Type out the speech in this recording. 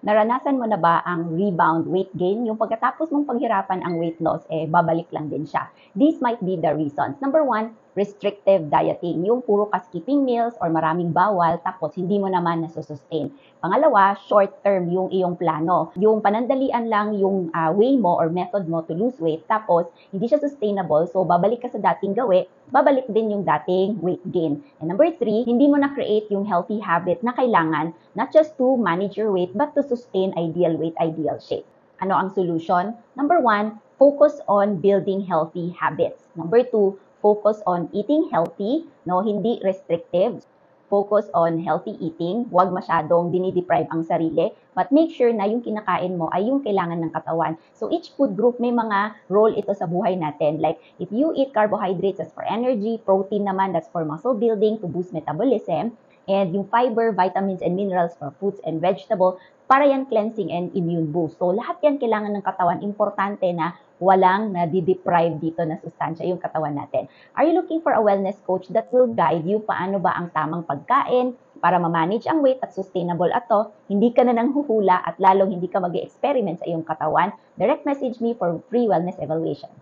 Naranasan mo na ba ang rebound weight gain? Yung pagkatapos mong paghirapan ang weight loss, babalik lang din siya. These might be the reasons. Number one, restrictive dieting. Yung puro ka skipping meals or maraming bawal tapos hindi mo naman nasusustain. Pangalawa, short term yung iyong plano. Yung panandalian lang yung way mo or method mo to lose weight tapos hindi siya sustainable so babalik ka sa dating gawi, babalik din yung dating weight gain. And number three, hindi mo na-create yung healthy habit na kailangan not just to manage your weight but to sustain ideal weight, ideal shape. Ano ang solution? Number one, focus on building healthy habits. Number two, focus on eating healthy, no, hindi restrictive. Focus on healthy eating, huwag masyadong dinideprive ang sarili, but make sure na yung kinakain mo ay yung kailangan ng katawan. So each food group may mga role ito sa buhay natin. Like if you eat carbohydrates, that's for energy, protein naman, that's for muscle building, to boost metabolism, and yung fiber, vitamins, and minerals for fruits and vegetable, para yan cleansing and immune boost. So lahat yan kailangan ng katawan. Importante na walang nadideprive dito na sustansya yung katawan natin. Are you looking for a wellness coach that will guide you paano ba ang tamang pagkain para ma-manage ang weight at sustainable ato, hindi ka na nanghuhula at lalong hindi ka mag-experiment sa iyong katawan? Direct message me for free wellness evaluation.